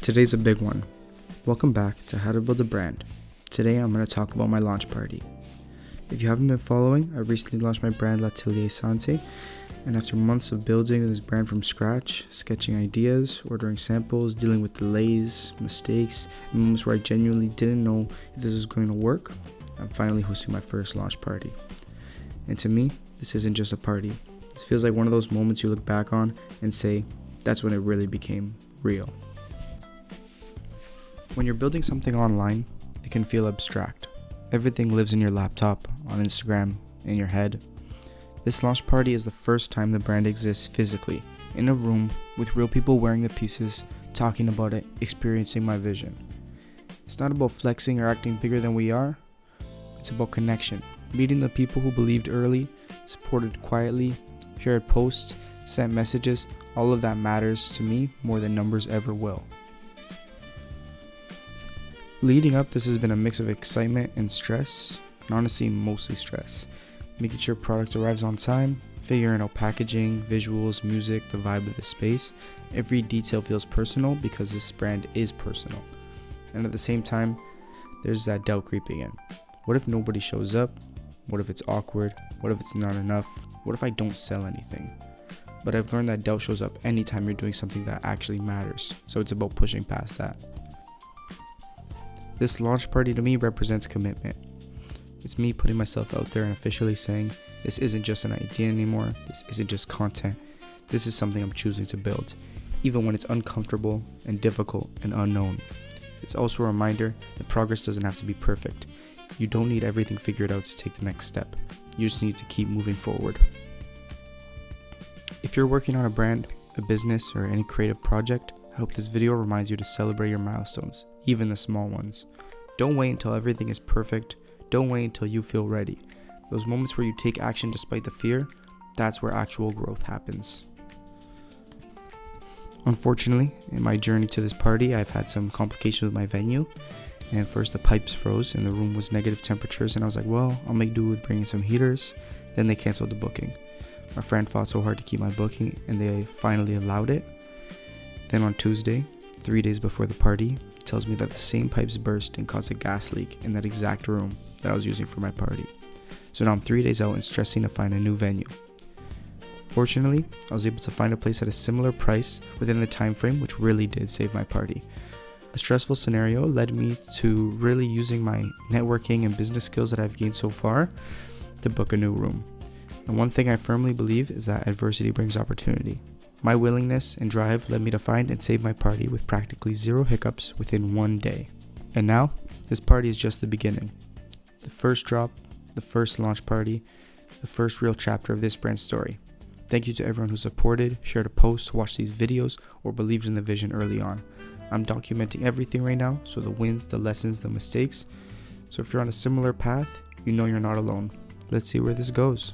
Today's a big one. Welcome back to How to Build a Brand. Today I'm going to talk about my launch party. If you haven't been following, I recently launched my brand L'Atelier Santé, and after months of building this brand from scratch, sketching ideas, ordering samples, dealing with delays, mistakes, and moments where I genuinely didn't know if this was going to work, I'm finally hosting my first launch party. And to me, this isn't just a party. This feels like one of those moments you look back on and say, that's when it really became real. When you're building something online, it can feel abstract. Everything lives in your laptop, on Instagram, in your head. This launch party is the first time the brand exists physically, in a room with real people wearing the pieces, talking about it, experiencing my vision. It's not about flexing or acting bigger than we are. It's about connection, meeting the people who believed early, supported quietly, shared posts, sent messages. All of that matters to me more than numbers ever will. Leading up, this has been a mix of excitement and stress, and honestly mostly stress. Making sure product arrives on time, figuring out packaging, visuals, music, the vibe of the space. Every detail feels personal because this brand is personal. And at the same time, there's that doubt creeping in. What if nobody shows up? What if it's awkward? What if it's not enough? What if I don't sell anything? But I've learned that doubt shows up anytime you're doing something that actually matters. So it's about pushing past that. This launch party to me represents commitment. It's me putting myself out there and officially saying, this isn't just an idea anymore, this isn't just content, this is something I'm choosing to build, even when it's uncomfortable and difficult and unknown. It's also a reminder that progress doesn't have to be perfect. You don't need everything figured out to take the next step. You just need to keep moving forward. If you're working on a brand, a business, or any creative project, I hope this video reminds you to celebrate your milestones, even the small ones. Don't wait until everything is perfect. Don't wait until you feel ready. Those moments where you take action despite the fear, that's where actual growth happens. Unfortunately, in my journey to this party, I've had some complications with my venue. And first the pipes froze and the room was negative temperatures, and I was like, well, I'll make do with bringing some heaters. Then they canceled the booking. My friend fought so hard to keep my booking, and they finally allowed it. Then on Tuesday, 3 days before the party, he tells me that the same pipes burst and caused a gas leak in that exact room that I was using for my party. So now I'm 3 days out and stressing to find a new venue. Fortunately, I was able to find a place at a similar price within the time frame, which really did save my party. A stressful scenario led me to really using my networking and business skills that I've gained so far to book a new room. And one thing I firmly believe is that adversity brings opportunity. My willingness and drive led me to find and save my party with practically zero hiccups within 1 day. And now, this party is just the beginning. The first drop, the first launch party, the first real chapter of this brand story. Thank you to everyone who supported, shared a post, watched these videos, or believed in the vision early on. I'm documenting everything right now, so the wins, the lessons, the mistakes. So if you're on a similar path, you know you're not alone. Let's see where this goes.